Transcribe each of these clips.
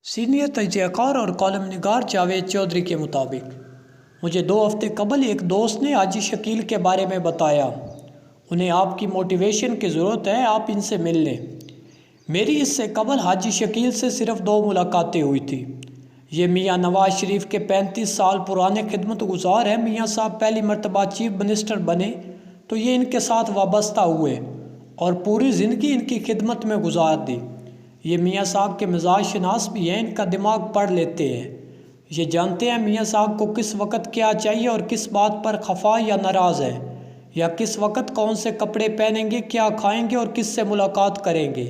Senior तजज़ियाकार और column निगार जावेद चौधरी के मुताबिक मुझे 2 हफ्ते कबल एक दोस्त ने हाजी शकील के बारे में बताया। उन्हें आपकी मोटिवेशन की ज़रूरत है, आप इनसे मिल लें। मेरी इससे कबल हाजी शकील से सिर्फ 2 मुलाकातें हुई थी। ये मियाँ नवाज शरीफ के 35 साल पुराने खिदमत गुजार हैं। मियाँ साहब पहली मरतबा चीफ मिनिस्टर बने तो ये इनके साथ वाबस्ता हुए और पूरी ज़िंदगी इनकी खिदमत में गुजार दी। ये मियाँ साहब के मिजाज शनास भी हैं, इनका दिमाग पढ़ लेते हैं। ये जानते हैं मियाँ साहब को किस वक़्त क्या चाहिए और किस बात पर खफा या नाराज़ है, या किस वक़्त कौन से कपड़े पहनेंगे, क्या खाएंगे और किस से मुलाकात करेंगे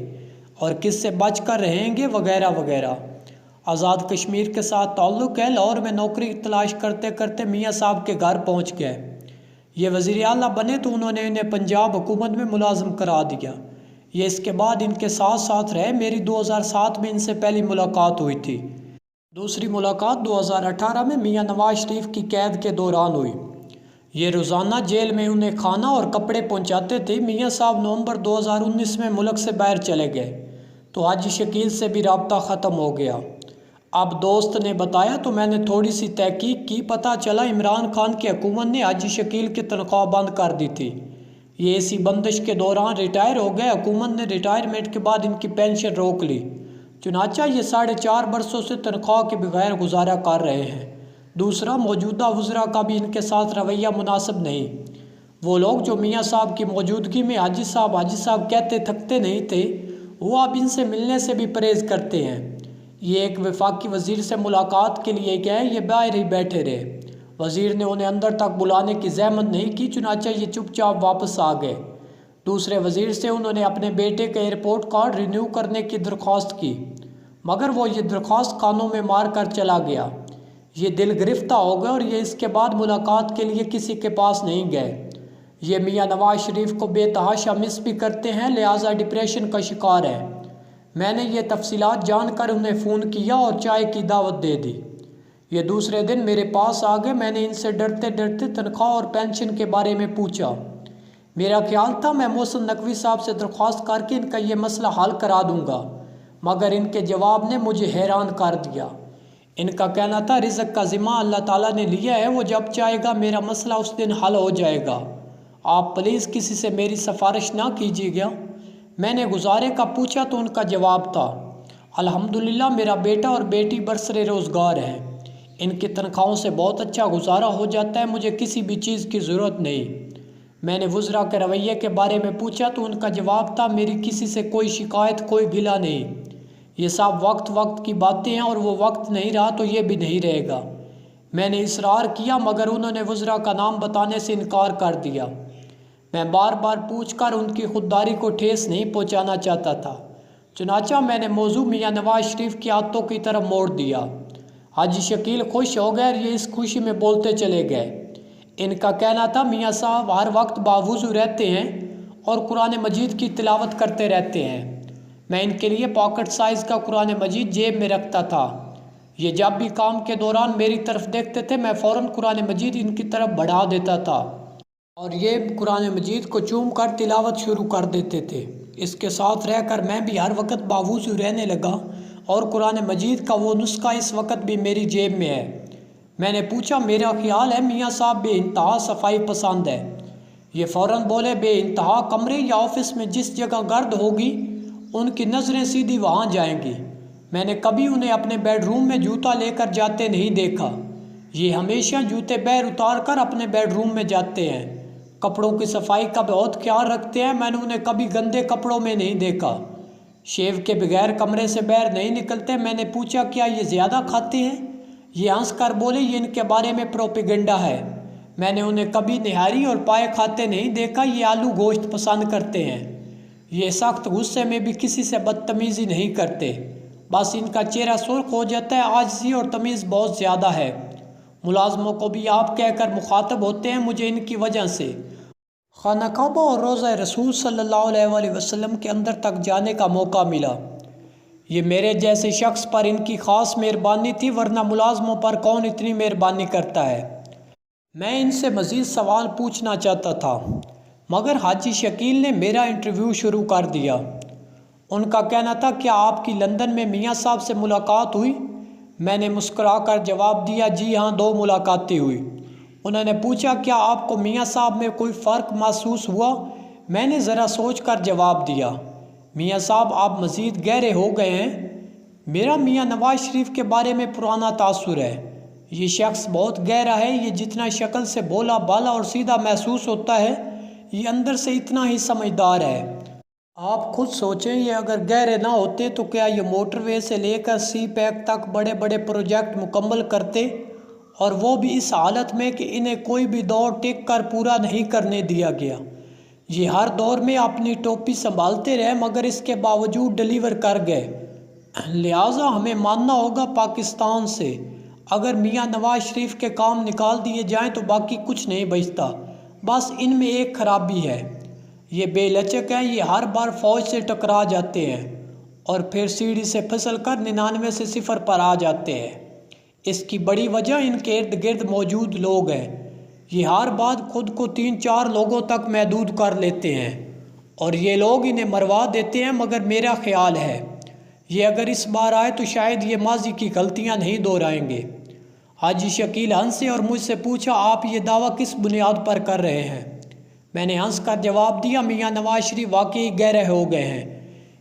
और किस से बच कर रहेंगे, वगैरह वगैरह। आज़ाद कश्मीर के साथ ताल्लुक़ है। लाहौर में नौकरी तलाश करते करते मियाँ साहब के घर पहुँच गए। ये वज़ीर आला बने तो उन्होंने इन्हें पंजाब हुकूमत में मुलाजिम करा दिया। ये इसके बाद इनके साथ साथ रहे। मेरी 2007 में इनसे पहली मुलाकात हुई थी। दूसरी मुलाकात 2018 में मियाँ नवाज शरीफ की कैद के दौरान हुई। ये रोज़ाना जेल में उन्हें खाना और कपड़े पहुंचाते थे। मियाँ साहब नवंबर 2019 में मुल्क से बाहर चले गए तो हाजी शकील से भी रब्ता ख़त्म हो गया। अब दोस्त ने बताया तो मैंने थोड़ी सी तहकीक की। पता चला इमरान खान की हुकूमत ने हाजी शकील की तनख्वाह बंद कर दी थी। ये इसी बंदिश के दौरान रिटायर हो गए। हुकूमत ने रिटायरमेंट के बाद इनकी पेंशन रोक ली। चुनाचा ये 4.5 बरसों से तनख्वाह के बगैर गुजारा कर रहे हैं। दूसरा, मौजूदा वज़रा का भी इनके साथ रवैया मुनासिब नहीं। वो लोग जो मियाँ साहब की मौजूदगी में हाजी साहब कहते थकते नहीं थे, वो अब इनसे मिलने से भी परहेज़ करते हैं। ये एक वफाकी वज़ीर से मुलाकात के लिए गए, ये बाहर ही बैठे रहे। वज़ीर ने उन्हें अंदर तक बुलाने की ज़हमत नहीं की, चुनाचा ये चुपचाप वापस आ गए। दूसरे वज़ीर से उन्होंने अपने बेटे के एयरपोर्ट कार्ड रिन्यू करने की दरख्वास्त की, मगर वो ये दरख्वास्त कानों में मार कर चला गया। ये दिल गिरफ्ता हो गए और ये इसके बाद मुलाकात के लिए किसी के पास नहीं गए। ये मियाँ नवाज शरीफ को बेतहाशा मिस भी करते हैं, लिहाजा डिप्रेशन का शिकार है। मैंने ये तफसीलात जानकर उन्हें फ़ोन किया और चाय की दावत दे दी। ये दूसरे दिन मेरे पास आ गए। मैंने इनसे डरते डरते तनख्वाह और पेंशन के बारे में पूछा। मेरा ख्याल था मैं मोहसिन नकवी साहब से दरख्वास्त करके इनका ये मसला हल करा दूंगा, मगर इनके जवाब ने मुझे हैरान कर दिया। इनका कहना था रिज़्क़ का ज़िम्मा अल्लाह ताला ने लिया है, वो जब चाहेगा मेरा मसला उस दिन हल हो जाएगा। आप प्लीज़ किसी से मेरी सिफारिश ना कीजिएगा। मैंने गुजारे का पूछा तो उनका जवाब था, अल्हम्दुलिल्लाह मेरा बेटा और बेटी बरसरे रोज़गार हैं, इनकी तनख्वाहों से बहुत अच्छा गुजारा हो जाता है, मुझे किसी भी चीज़ की ज़रूरत नहीं। मैंने वज़रा के रवैये के बारे में पूछा तो उनका जवाब था, मेरी किसी से कोई शिकायत, कोई गिला नहीं। ये सब वक्त वक्त की बातें हैं और वो वक्त नहीं रहा तो ये भी नहीं रहेगा। मैंने इसरार किया मगर उन्होंने वज़रा का नाम बताने से इनकार कर दिया। मैं बार बार पूछकर उनकी खुददारी को ठेस नहीं पहुंचाना चाहता था। चुनाचा मैंने मौजू मियाँ नवाज शरीफ की आदतों की तरफ मोड़ दिया। हाजी शकील खुश हो गए और ये इस खुशी में बोलते चले गए। इनका कहना था मियाँ साहब हर वक्त बावजू रहते हैं और कुरान मजीद की तिलावत करते रहते हैं। मैं इनके लिए पॉकेट साइज़ का कुरान मजीद जेब में रखता था। ये जब भी काम के दौरान मेरी तरफ देखते थे मैं फ़ौरन कुरान मजीद इनकी तरफ बढ़ा देता था और ये कुरान मजीद को चूम कर तिलावत शुरू कर देते थे। इसके साथ रहकर मैं भी हर वक्त बावजू रहने लगा और कुरान मजीद का वो नुस्खा इस वक्त भी मेरी जेब में है। मैंने पूछा, मेरा ख्याल है मियाँ साहब बेइंतहा सफाई पसंद है। ये फ़ौरन बोले, बेइंतहा कमरे या ऑफिस में जिस जगह गर्द होगी उनकी नज़रें सीधी वहाँ जाएंगी। मैंने कभी उन्हें अपने बेडरूम में जूता लेकर जाते नहीं देखा। ये हमेशा जूते पैर उतार कर अपने बेडरूम में जाते हैं। कपड़ों की सफाई का बहुत ख्याल रखते हैं। मैंने उन्हें कभी गंदे कपड़ों में नहीं देखा। शेव के बगैर कमरे से बाहर नहीं निकलते। मैंने पूछा, क्या ये ज़्यादा खाते हैं? ये हंस कर बोले, ये इनके बारे में प्रोपेगेंडा है। मैंने उन्हें कभी निहारी और पाए खाते नहीं देखा। ये आलू गोश्त पसंद करते हैं। ये सख्त गुस्से में भी किसी से बदतमीज़ी नहीं करते। बस इनका चेहरा सुर्ख हो जाता है। आजिज़ी और तमीज़ बहुत ज़्यादा है। मुलाजमों को भी आप कहकर मुखातब होते हैं। मुझे इनकी वजह से खाना काबा और रोज़ा रसूल सल्लल्लाहु अलैहि वसल्लम के अंदर तक जाने का मौका मिला। ये मेरे जैसे शख्स पर इनकी ख़ास मेहरबानी थी, वरना मुलाजमों पर कौन इतनी मेहरबानी करता है। मैं इनसे मज़ीद सवाल पूछना चाहता था मगर हाजी शकील ने मेरा इंटरव्यू शुरू कर दिया। ان کا کہنا تھا کیا آپ کی لندن میں میاں صاحب سے ملاقات ہوئی؟ میں نے مسکرا کر جواب دیا جی ہاں 2 ملاقاتیں ہوئی۔ انہوں نے پوچھا کیا آپ کو میاں صاحب میں کوئی فرق محسوس ہوا؟ میں نے ذرا سوچ کر جواب دیا میاں صاحب آپ مزید گہرے ہو گئے ہیں۔ میرا میاں نواز شریف کے بارے میں پرانا تاثر ہے، یہ شخص بہت گہرا ہے، یہ جتنا شکل سے بولا بالا اور سیدھا محسوس ہوتا ہے یہ اندر سے اتنا ہی سمجھدار ہے۔ آپ خود سوچیں یہ اگر گہرے نہ ہوتے تو کیا یہ موٹر وے سے لے کر سی پیک تک بڑے بڑے پروجیکٹ مکمل کرتے، اور وہ بھی اس حالت میں کہ انہیں کوئی بھی دور ٹک کر پورا نہیں کرنے دیا گیا۔ یہ ہر دور میں اپنی ٹوپی سنبھالتے رہے مگر اس کے باوجود ڈیلیور کر گئے۔ لہٰذا ہمیں ماننا ہوگا پاکستان سے اگر میاں نواز شریف کے کام نکال دیے جائیں تو باقی کچھ نہیں بچتا، بس ان میں ایک خرابی ہے، یہ بے لچک ہے، یہ ہر بار فوج سے ٹکرا جاتے ہیں اور پھر سیڑھی سے پھسل کر 99 سے 0 پر آ جاتے ہیں۔ اس کی بڑی وجہ ان کے ارد گرد موجود لوگ ہیں، یہ ہر بات خود کو 3-4 لوگوں تک محدود کر لیتے ہیں اور یہ لوگ انہیں مروا دیتے ہیں، مگر میرا خیال ہے یہ اگر اس بار آئے تو شاید یہ ماضی کی غلطیاں نہیں دہرائیں گے۔ حاجی شکیل ہنسے اور مجھ سے پوچھا آپ یہ دعویٰ کس بنیاد پر کر رہے ہیں؟ میں نے ہنس کر جواب دیا میاں نواز شریف واقعی گہرے ہو گئے ہیں،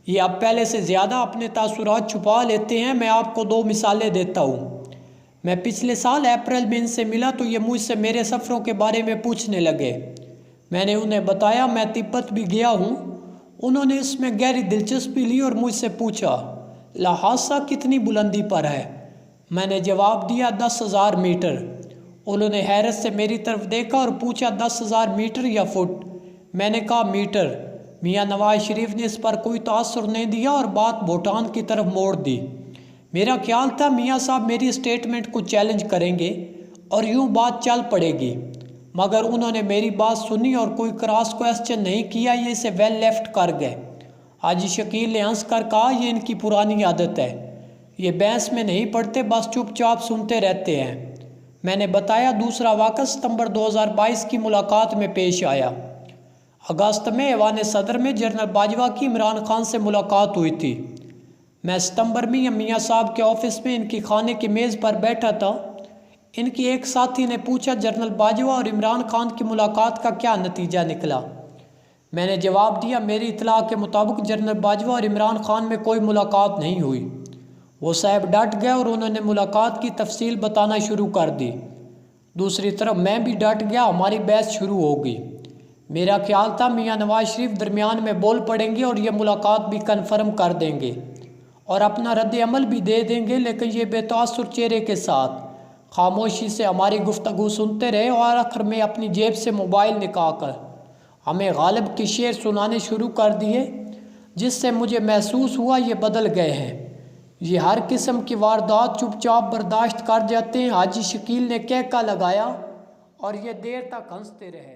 یہ اب پہلے سے زیادہ اپنے تاثرات چھپا لیتے ہیں۔ میں آپ کو 2 مثالیں دیتا ہوں۔ میں پچھلے سال اپریل میں ان سے ملا تو یہ مجھ سے میرے سفروں کے بارے میں پوچھنے لگے۔ میں نے انہیں بتایا میں تبت بھی گیا ہوں۔ انہوں نے اس میں گہری دلچسپی لی اور مجھ سے پوچھا لہٰذا کتنی بلندی پر ہے؟ میں نے جواب دیا 10,000 میٹر۔ انہوں نے حیرت سے میری طرف دیکھا اور پوچھا 10,000 میٹر یا فٹ؟ میں نے کہا میٹر۔ میاں نواز شریف نے اس پر کوئی تاثر نہیں دیا اور بات بھوٹان کی طرف موڑ دی۔ میرا خیال تھا میاں صاحب میری اسٹیٹمنٹ کو چیلنج کریں گے اور یوں بات چل پڑے گی، مگر انہوں نے میری بات سنی اور کوئی کراس کوسچن نہیں کیا، یہ اسے ویل لیفٹ کر گئے۔ حاجی شکیل نے ہنس کر کہا یہ ان کی پرانی عادت ہے، یہ بحث میں نہیں پڑتے، بس چپ چاپ سنتے رہتے ہیں۔ میں نے بتایا دوسرا واقعہ ستمبر 2022 کی ملاقات میں پیش آیا۔ اگست میں ایوان صدر میں جنرل باجوہ کی عمران خان سے ملاقات ہوئی تھی۔ میں ستمبر میں میاں صاحب کے آفس میں ان کی کھانے کی میز پر بیٹھا تھا۔ ان کی ایک ساتھی نے پوچھا جنرل باجوہ اور عمران خان کی ملاقات کا کیا نتیجہ نکلا؟ میں نے جواب دیا میری اطلاع کے مطابق جنرل باجوہ اور عمران خان میں کوئی ملاقات نہیں ہوئی۔ وہ صاحب ڈٹ گئے اور انہوں نے ملاقات کی تفصیل بتانا شروع کر دی۔ دوسری طرف میں بھی ڈٹ گیا، ہماری بحث شروع ہو گئی۔ میرا خیال تھا میاں نواز شریف درمیان میں بول پڑیں گے اور یہ ملاقات بھی کنفرم کر دیں گے اور اپنا رد عمل بھی دے دیں گے، لیکن یہ بے تاثر چہرے کے ساتھ خاموشی سے ہماری گفتگو سنتے رہے اور آخر میں اپنی جیب سے موبائل نکال کر ہمیں غالب کے شعر سنانے شروع کر دیے، جس سے مجھے محسوس ہوا یہ بدل گئے ہیں، یہ ہر قسم کی واردات چپ چاپ برداشت کر جاتے ہیں۔ حاجی شکیل نے کہکا لگایا اور یہ دیر تک ہنستے رہے۔